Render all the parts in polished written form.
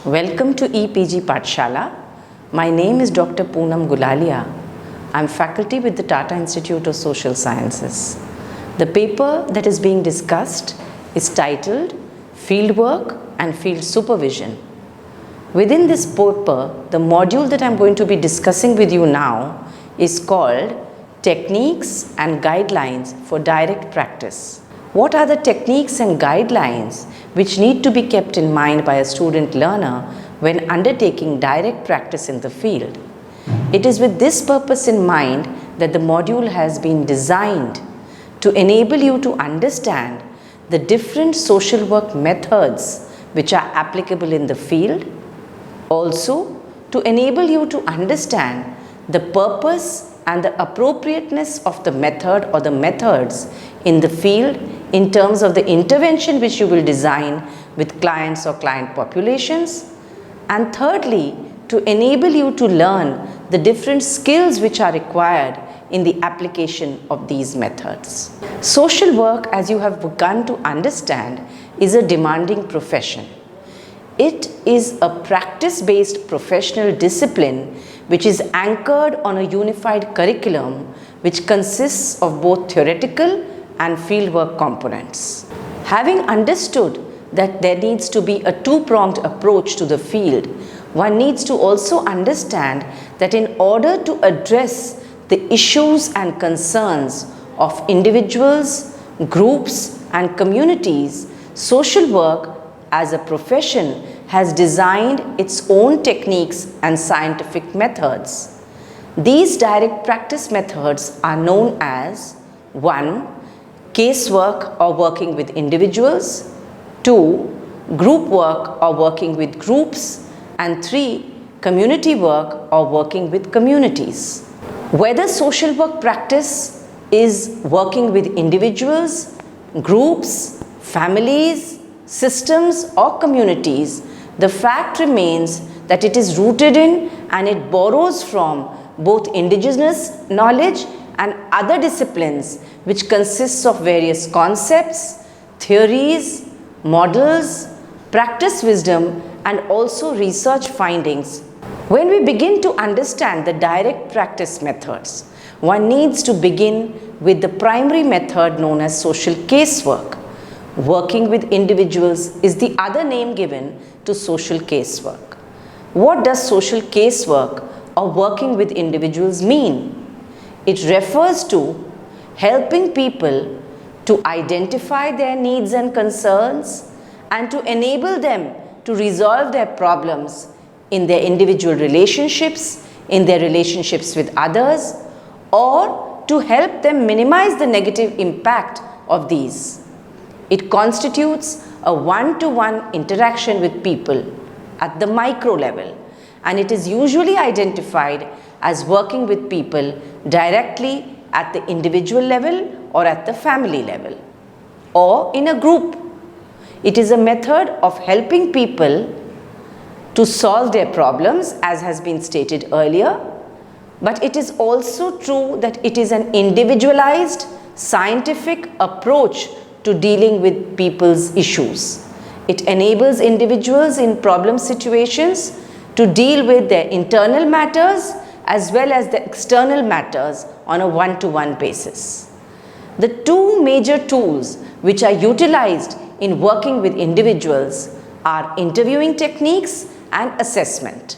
Welcome to EPG Pathshala. My name is Dr. Poonam Gulalia. I am faculty with the Tata Institute of Social Sciences. The paper that is being discussed is titled Fieldwork and Field Supervision. Within this paper, the module that I am going to be discussing with you now is called Techniques and Guidelines for Direct Practice. What are the techniques and guidelines which need to be kept in mind by a student learner when undertaking direct practice in the field? It is with this purpose in mind that the module has been designed to enable you to understand the different social work methods which are applicable in the field, also to enable you to understand the purpose and the appropriateness of the method or the methods in the field in terms of the intervention which you will design with clients or client populations, and thirdly, to enable you to learn the different skills which are required in the application of these methods. Social work, as you have begun to understand, is a demanding profession. It is a practice-based professional discipline which is anchored on a unified curriculum which consists of both theoretical and fieldwork components. Having understood that there needs to be a two-pronged approach to the field, one needs to also understand that in order to address the issues and concerns of individuals, groups, and communities, social work as a profession has designed its own techniques and scientific methods. These direct practice methods are known as 1. Casework or working with individuals, 2. Group work or working with groups, and 3. Community work or working with communities. Whether social work practice is working with individuals, groups, families, systems or communities, the fact remains that it is rooted in and it borrows from both indigenous knowledge and other disciplines which consists of various concepts, theories, models, practice wisdom and also research findings. When we begin to understand the direct practice methods, one needs to begin with the primary method known as social casework. Working with individuals is the other name given to social casework. What does social casework or working with individuals mean? It refers to helping people to identify their needs and concerns and to enable them to resolve their problems in their individual relationships, in their relationships with others, or to help them minimize the negative impact of these. It constitutes a one-to-one interaction with people at the micro level, and it is usually identified as working with people directly at the individual level or at the family level or in a group. It is a method of helping people to solve their problems, as has been stated earlier, but it is also true that it is an individualized scientific approach to dealing with people's issues. It enables individuals in problem situations to deal with their internal matters as well as the external matters on a one-to-one basis. The two major tools which are utilized in working with individuals are interviewing techniques and assessment.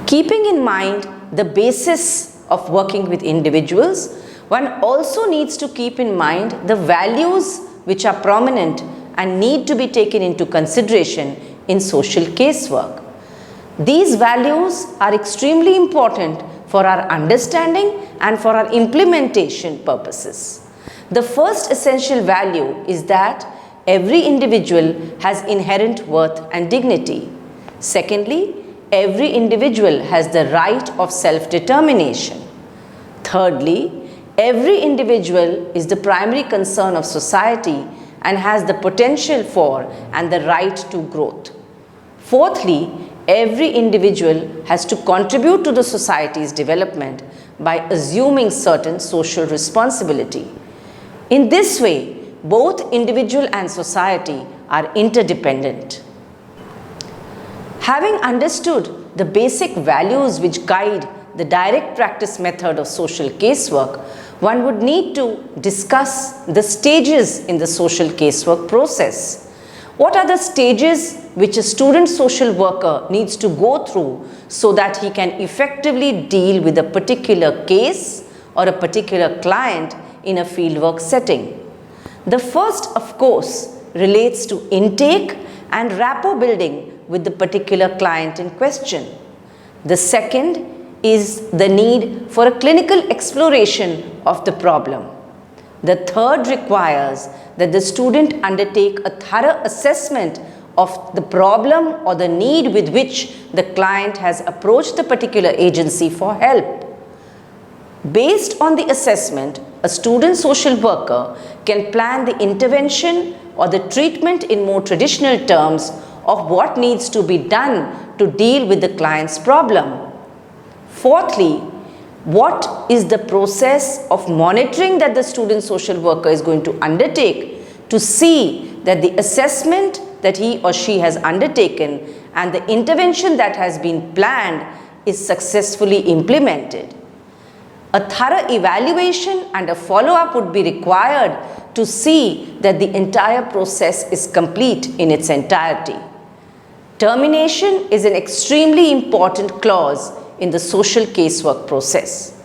Keeping in mind the basis of working with individuals, one also needs to keep in mind the values which are prominent and need to be taken into consideration in social casework. These values are extremely important for our understanding and for our implementation purposes. The first essential value is that every individual has inherent worth and dignity. Secondly, every individual has the right of self-determination. Thirdly, every individual is the primary concern of society and has the potential for and the right to growth. Fourthly, every individual has to contribute to the society's development by assuming certain social responsibility. In this way, both individual and society are interdependent. Having understood the basic values which guide the direct practice method of social casework, one would need to discuss the stages in the social casework process. What are the stages which a student social worker needs to go through so that he can effectively deal with a particular case or a particular client in a fieldwork setting? The first, of course, relates to intake and rapport building with the particular client in question. The second is the need for a clinical exploration of the problem. The third requires that the student undertake a thorough assessment of the problem or the need with which the client has approached the particular agency for help. Based on the assessment, a student social worker can plan the intervention or the treatment in more traditional terms of what needs to be done to deal with the client's problem. Fourthly, what is the process of monitoring that the student social worker is going to undertake to see that the assessment that he or she has undertaken and the intervention that has been planned is successfully implemented. A thorough evaluation and a follow-up would be required to see that the entire process is complete in its entirety. Termination is an extremely important clause in the social casework process.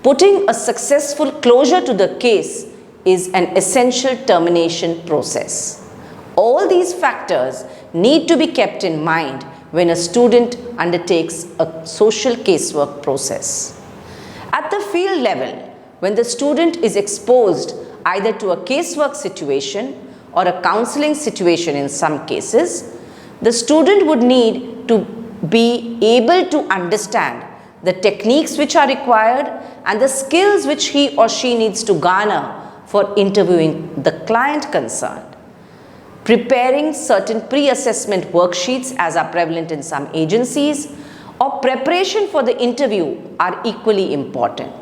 Putting a successful closure to the case is an essential termination process. All these factors need to be kept in mind when a student undertakes a social casework process. At the field level, when the student is exposed either to a casework situation or a counseling situation in some cases, the student would need to be able to understand the techniques which are required and the skills which he or she needs to garner for interviewing the client concerned. Preparing certain pre-assessment worksheets, as are prevalent in some agencies, or preparation for the interview are equally important.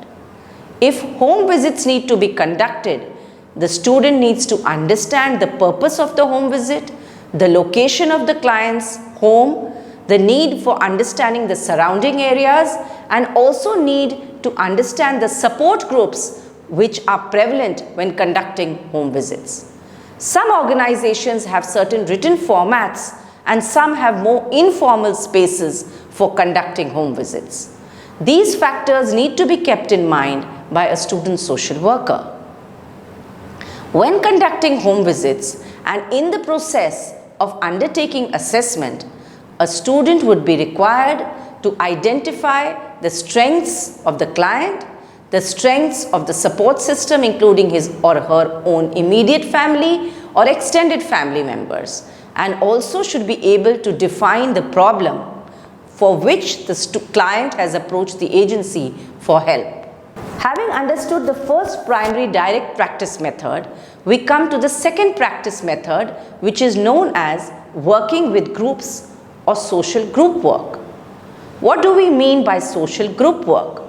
If home visits need to be conducted, the student needs to understand the purpose of the home visit, the location of the client's home, the need for understanding the surrounding areas, and also need to understand the support groups which are prevalent when conducting home visits. Some organizations have certain written formats and some have more informal spaces for conducting home visits. These factors need to be kept in mind by a student social worker. When conducting home visits and in the process of undertaking assessment, a student would be required to identify the strengths of the client, the strengths of the support system including his or her own immediate family or extended family members, and also should be able to define the problem for which the client has approached the agency for help. Having understood the first primary direct practice method, we come to the second practice method, which is known as working with groups or social group work. What do we mean by social group work?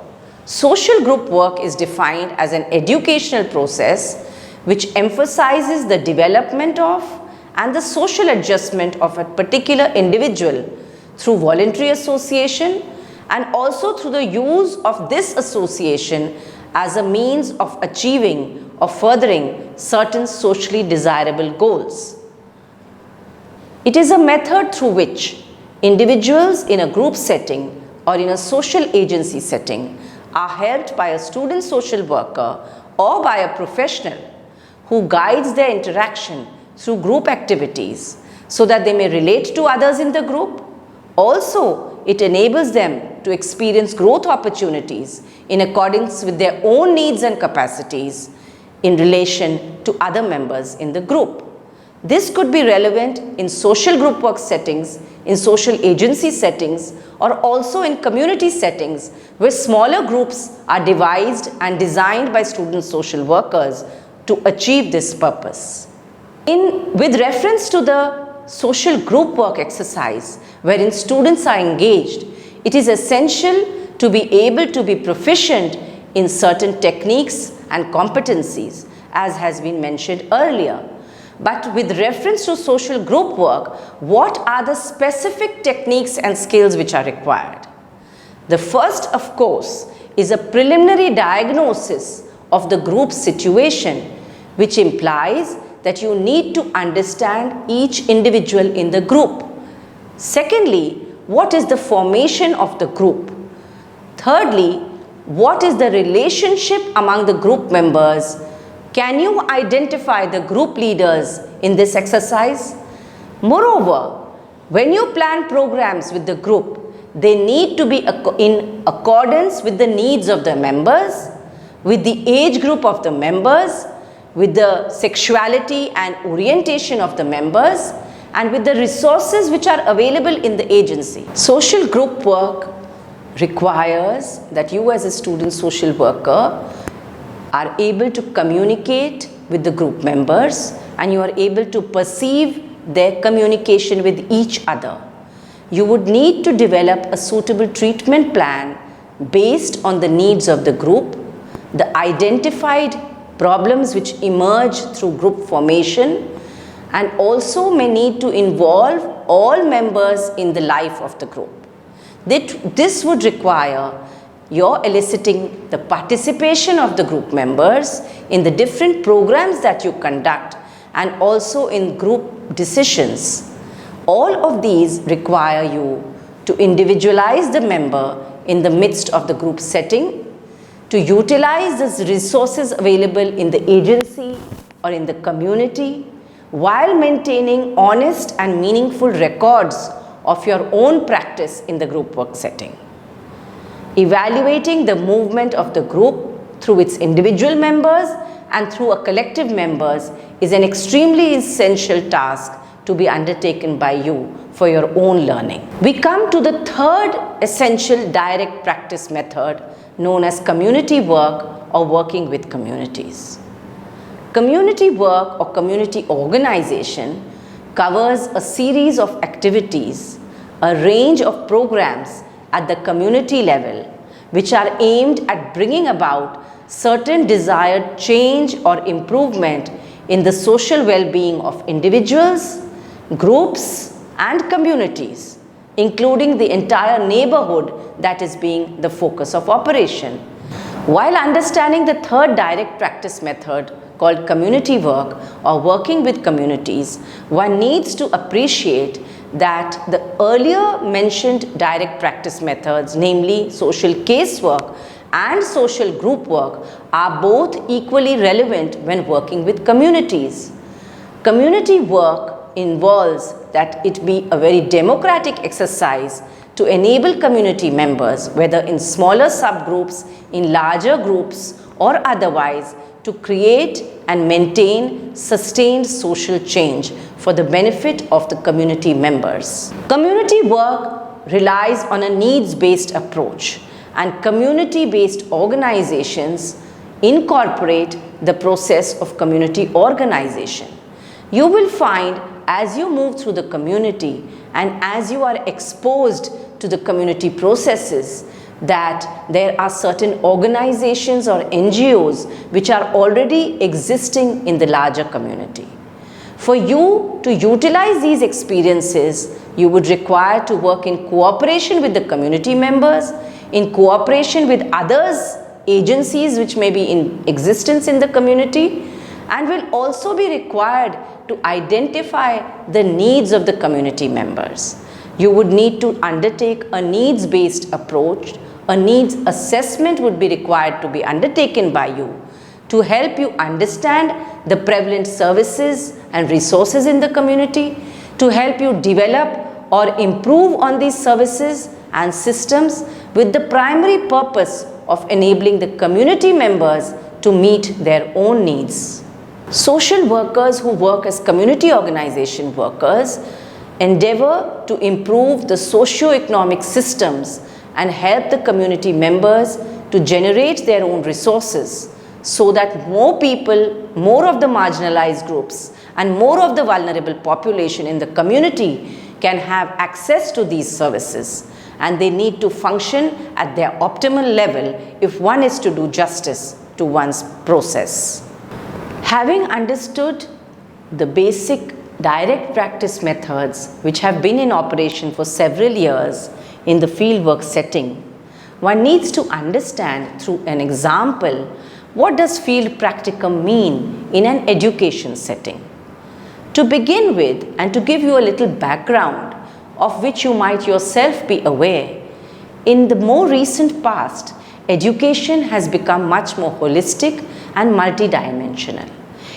Social group work is defined as an educational process which emphasizes the development of and the social adjustment of a particular individual through voluntary association and also through the use of this association as a means of achieving or furthering certain socially desirable goals. It is a method through which individuals in a group setting or in a social agency setting are helped by a student social worker or by a professional who guides their interaction through group activities so that they may relate to others in the group. Also, it enables them to experience growth opportunities in accordance with their own needs and capacities in relation to other members in the group. This could be relevant in social group work settings, in social agency settings, or also in community settings where smaller groups are devised and designed by student social workers to achieve this purpose. With reference to the social group work exercise wherein students are engaged, it is essential to be able to be proficient in certain techniques and competencies, as has been mentioned earlier. But with reference to social group work, what are the specific techniques and skills which are required? The first, of course, is a preliminary diagnosis of the group situation, which implies that you need to understand each individual in the group. Secondly, what is the formation of the group? Thirdly, what is the relationship among the group members? Can you identify the group leaders in this exercise? Moreover, when you plan programs with the group, they need to be in accordance with the needs of the members, with the age group of the members, with the sexuality and orientation of the members, and with the resources which are available in the agency. Social group work requires that you as a student social worker are able to communicate with the group members and you are able to perceive their communication with each other. You would need to develop a suitable treatment plan based on the needs of the group, the identified problems which emerge through group formation, and also may need to involve all members in the life of the group. This would require your eliciting the participation of the group members in the different programs that you conduct and also in group decisions. All of these require you to individualize the member in the midst of the group setting, to utilize the resources available in the agency or in the community, while maintaining honest and meaningful records of your own practice in the group work setting. Evaluating the movement of the group through its individual members and through a collective members is an extremely essential task to be undertaken by you for your own learning. We come to the third essential direct practice method known as community work or working with communities. Community work or community organization covers a series of activities, a range of programs at the community level which are aimed at bringing about certain desired change or improvement in the social well-being of individuals, groups and communities, including the entire neighborhood that is being the focus of operation. While understanding the third direct practice method called community work or working with communities, one needs to appreciate that the earlier mentioned direct practice methods, namely social casework and social group work, are both equally relevant when working with communities. Community work involves that it be a very democratic exercise to enable community members, whether in smaller subgroups, in larger groups or otherwise, to create and maintain sustained social change for the benefit of the community members. Community work relies on a needs-based approach, and community-based organizations incorporate the process of community organization. You will find as you move through the community and as you are exposed to the community processes that there are certain organizations or NGOs which are already existing in the larger community. For you to utilize these experiences, you would require to work in cooperation with the community members, in cooperation with others, agencies which may be in existence in the community, and will also be required to identify the needs of the community members. You would need to undertake a needs-based approach. A needs assessment would be required to be undertaken by you to help you understand the prevalent services and resources in the community, to help you develop or improve on these services and systems with the primary purpose of enabling the community members to meet their own needs. Social workers who work as community organization workers endeavor to improve the socio-economic systems and help the community members to generate their own resources so that more people, more of the marginalized groups and more of the vulnerable population in the community can have access to these services, and they need to function at their optimal level if one is to do justice to one's process. Having understood the basic direct practice methods which have been in operation for several years in the fieldwork setting, one needs to understand through an example what does field practicum mean in an education setting. To begin with, and to give you a little background of which you might yourself be aware, in the more recent past, education has become much more holistic and multidimensional.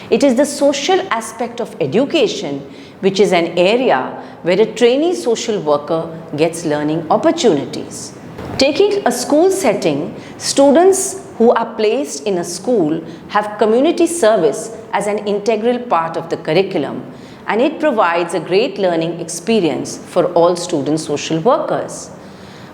It is the social aspect of education which is an area where a trainee social worker gets learning opportunities. Taking a school setting, students who are placed in a school have community service as an integral part of the curriculum, and it provides a great learning experience for all student social workers.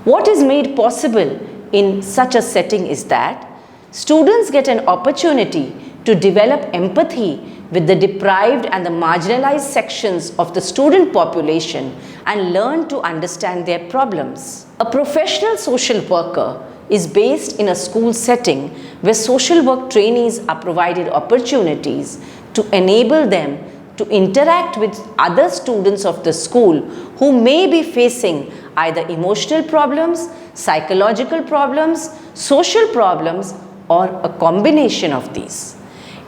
What is made possible in such a setting is that students get an opportunity to develop empathy with the deprived and the marginalized sections of the student population and learn to understand their problems. A professional social worker is based in a school setting where social work trainees are provided opportunities to enable them to interact with other students of the school who may be facing either emotional problems, psychological problems, social problems, or a combination of these.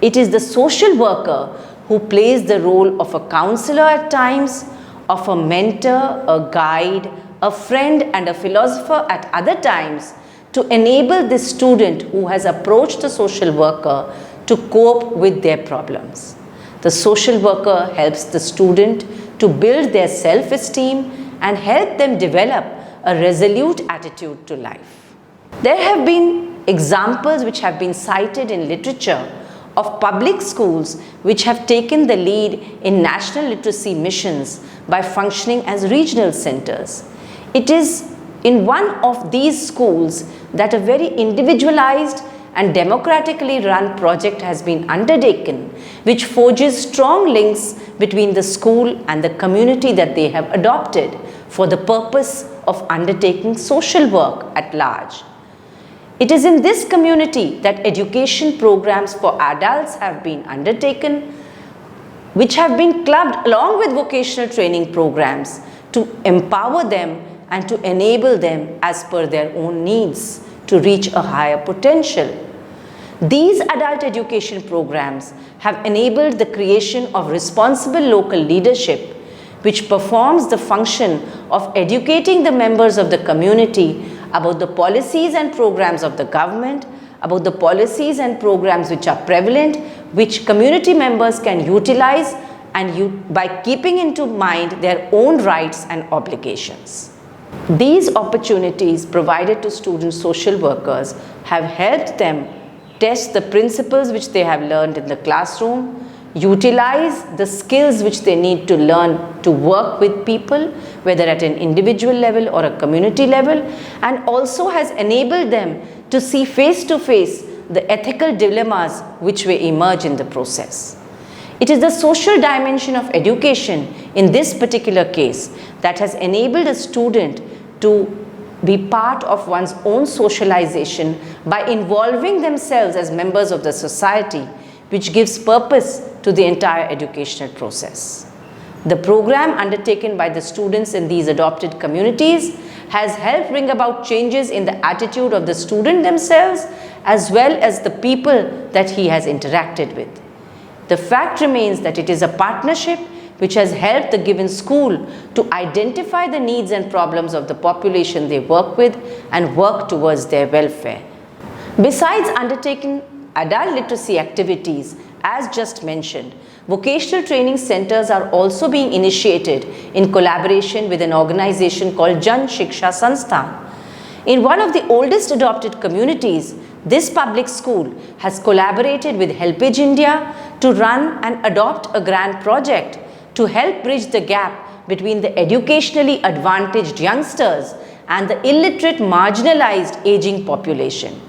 It is the social worker who plays the role of a counselor at times, of a mentor, a guide, a friend and a philosopher at other times to enable this student who has approached the social worker to cope with their problems. The social worker helps the student to build their self-esteem and help them develop a resolute attitude to life. There have been examples which have been cited in literature of public schools which have taken the lead in national literacy missions by functioning as regional centers. It is in one of these schools that a very individualized and democratically run project has been undertaken, which forges strong links between the school and the community that they have adopted for the purpose of undertaking social work at large. It is in this community that education programs for adults have been undertaken, which have been clubbed along with vocational training programs to empower them and to enable them as per their own needs to reach a higher potential. These adult education programs have enabled the creation of responsible local leadership, which performs the function of educating the members of the community about the policies and programs of the government, about the policies and programs which are prevalent, which community members can utilize and by keeping into mind their own rights and obligations. These opportunities provided to student social workers have helped them test the principles which they have learned in the classroom, utilize the skills which they need to learn to work with people, whether at an individual level or a community level, and also has enabled them to see face to face the ethical dilemmas which may emerge in the process. It is the social dimension of education in this particular case that has enabled a student to be part of one's own socialization by involving themselves as members of the society, which gives purpose to the entire educational process. The program undertaken by the students in these adopted communities has helped bring about changes in the attitude of the student themselves as well as the people that he has interacted with. The fact remains that it is a partnership which has helped the given school to identify the needs and problems of the population they work with and work towards their welfare. Besides undertaking adult literacy activities, as just mentioned, vocational training centers are also being initiated in collaboration with an organization called Jan Shiksha Sansthan. In one of the oldest adopted communities, this public school has collaborated with Helpage India to run and adopt a grand project to help bridge the gap between the educationally advantaged youngsters and the illiterate marginalized aging population.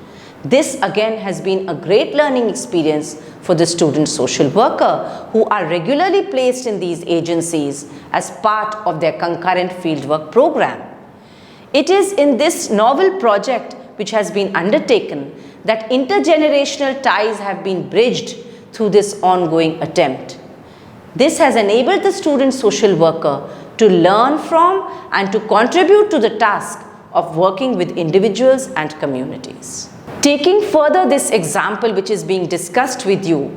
This again has been a great learning experience for the student social worker who are regularly placed in these agencies as part of their concurrent fieldwork program. It is in this novel project which has been undertaken that intergenerational ties have been bridged through this ongoing attempt. This has enabled the student social worker to learn from and to contribute to the task of working with individuals and communities. Taking further this example which is being discussed with you,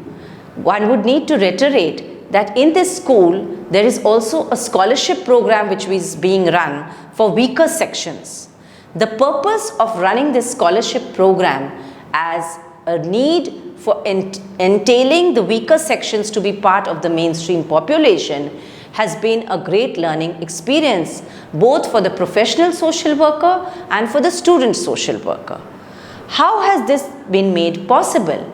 one would need to reiterate that in this school there is also a scholarship program which is being run for weaker sections. The purpose of running this scholarship program as a need for entailing the weaker sections to be part of the mainstream population has been a great learning experience both for the professional social worker and for the student social worker. How has this been made possible?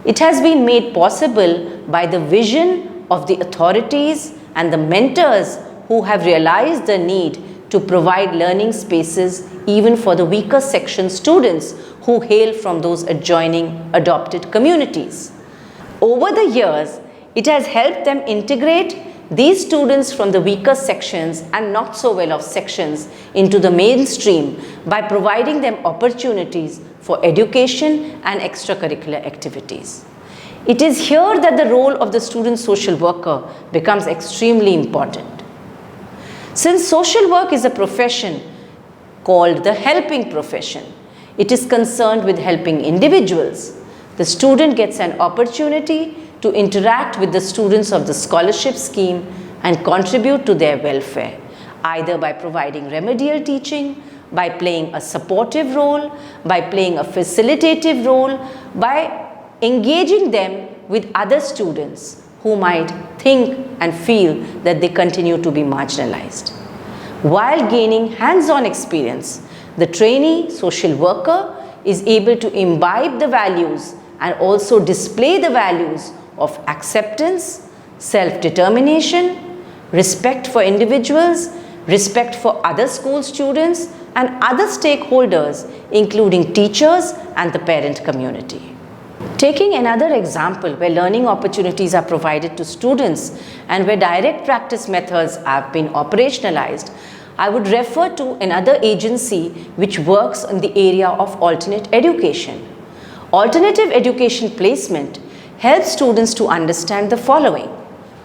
It has been made possible by the vision of the authorities and the mentors who have realized the need to provide learning spaces even for the weaker section students who hail from those adjoining adopted communities. Over the years, it has helped them integrate these students from the weaker sections and not so well off sections into the mainstream by providing them opportunities for education and extracurricular activities. It is here that the role of the student social worker becomes extremely important. Since social work is a profession called the helping profession, it is concerned with helping individuals. The student gets an opportunity to interact with the students of the scholarship scheme and contribute to their welfare, either by providing remedial teaching, by playing a supportive role, by playing a facilitative role, by engaging them with other students who might think and feel that they continue to be marginalized. While gaining hands-on experience, the trainee social worker is able to imbibe the values and also display the values of acceptance, self-determination, respect for individuals, respect for other school students and other stakeholders, including teachers and the parent community. Taking another example where learning opportunities are provided to students and where direct practice methods have been operationalized, I would refer to another agency which works in the area of alternate education. Alternative education placement helps students to understand the following.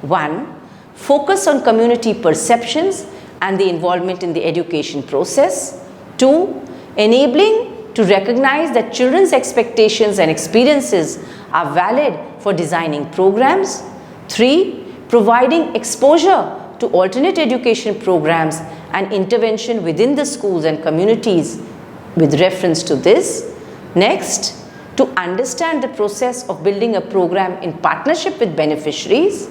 1. Focus on community perceptions and the involvement in the education process. 2. Enabling to recognize that children's expectations and experiences are valid for designing programs. 3. Providing exposure to alternate education programs and intervention within the schools and communities with reference to this. Next, to understand the process of building a program in partnership with beneficiaries.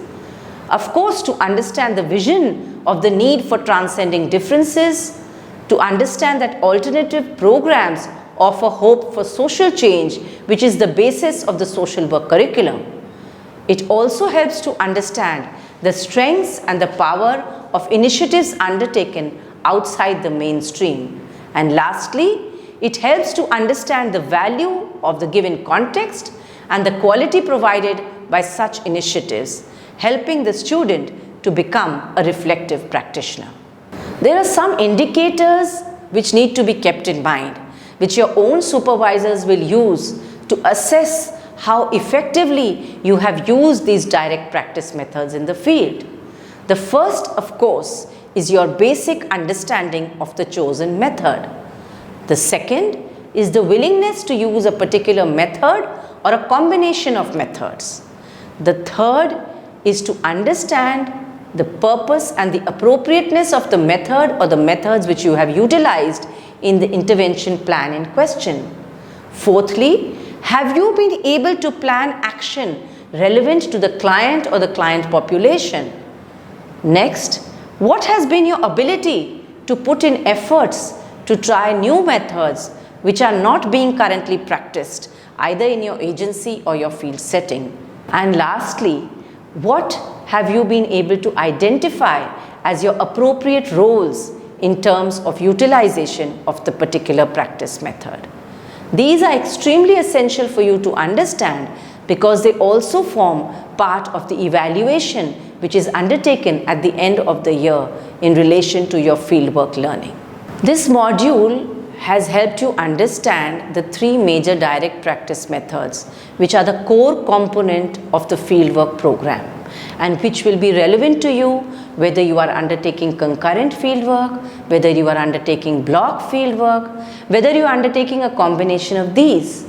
Of course, to understand the vision of the need for transcending differences, to understand that alternative programs offer hope for social change, which is the basis of the social work curriculum. It also helps to understand the strengths and the power of initiatives undertaken outside the mainstream. And lastly, it helps to understand the value of the given context and the quality provided by such initiatives, helping the student to become a reflective practitioner. There are some indicators which need to be kept in mind, which your own supervisors will use to assess how effectively you have used these direct practice methods in the field. The first, of course, is your basic understanding of the chosen method. The second is the willingness to use a particular method or a combination of methods. The third is to understand the purpose and the appropriateness of the method or the methods which you have utilized in the intervention plan in question. Fourthly, have you been able to plan action relevant to the client or the client population? Next, what has been your ability to put in efforts to try new methods which are not being currently practiced either in your agency or your field setting? And lastly, what have you been able to identify as your appropriate roles in terms of utilization of the particular practice method? These are extremely essential for you to understand because they also form part of the evaluation which is undertaken at the end of the year in relation to your fieldwork learning. This module has helped you understand the three major direct practice methods which are the core component of the fieldwork program. and which will be relevant to you, whether you are undertaking concurrent fieldwork, whether you are undertaking block fieldwork, whether you are undertaking a combination of these.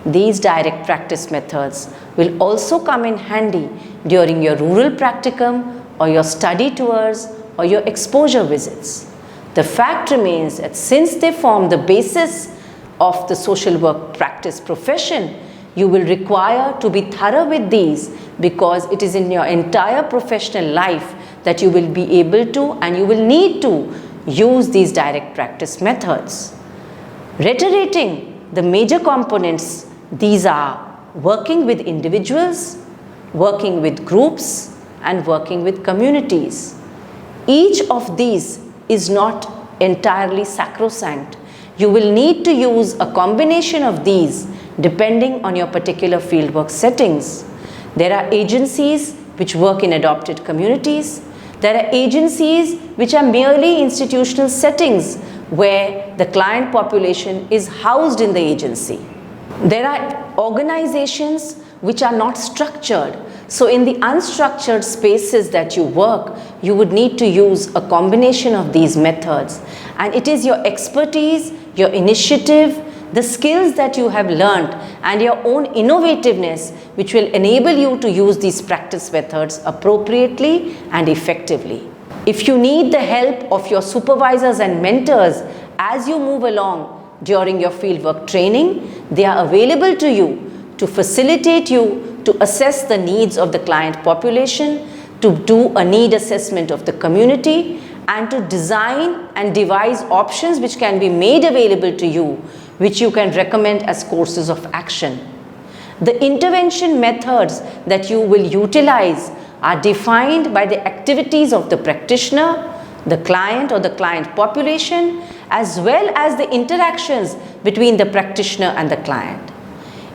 These direct practice methods will also come in handy during your rural practicum or your study tours or your exposure visits. The fact remains that since they form the basis of the social work practice profession, you will require to be thorough with these, because it is in your entire professional life that you will be able to and you will need to use these direct practice methods. Reiterating the major components, these are working with individuals, working with groups, and working with communities. Each of these is not entirely sacrosanct. You will need to use a combination of these depending on your particular fieldwork settings. There are agencies which work in adopted communities. There are agencies which are merely institutional settings where the client population is housed in the agency. There are organizations which are not structured. So in the unstructured spaces that you work, you would need to use a combination of these methods. And it is your expertise, your initiative, the skills that you have learned, and your own innovativeness which will enable you to use these practice methods appropriately and effectively. If you need the help of your supervisors and mentors as you move along during your fieldwork training, they are available to you to facilitate you to assess the needs of the client population, to do a need assessment of the community, and to design and devise options which can be made available to you, which you can recommend as courses of action. The intervention methods that you will utilize are defined by the activities of the practitioner, the client or the client population, as well as the interactions between the practitioner and the client.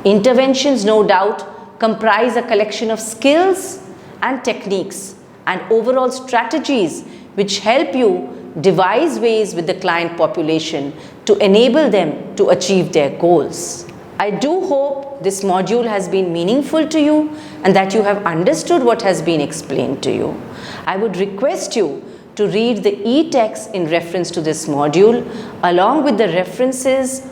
Interventions, no doubt, comprise a collection of skills and techniques and overall strategies which help you devise ways with the client population to enable them to achieve their goals. I do hope this module has been meaningful to you and that you have understood what has been explained to you. I would request you to read the e-text in reference to this module along with the references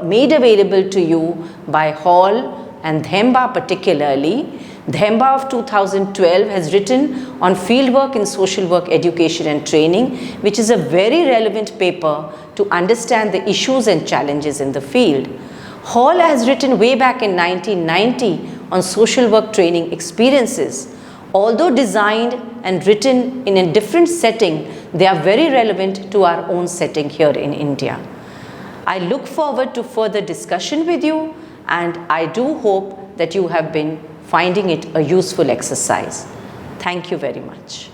made available to you by Hall and Dhemba particularly. Dhemba of 2012 has written on fieldwork in social work education and training, which is a very relevant paper to understand the issues and challenges in the field. Hall has written way back in 1990 on social work training experiences. Although designed and written in a different setting, they are very relevant to our own setting here in India. I look forward to further discussion with you, and I do hope that you have been finding it a useful exercise. Thank you very much.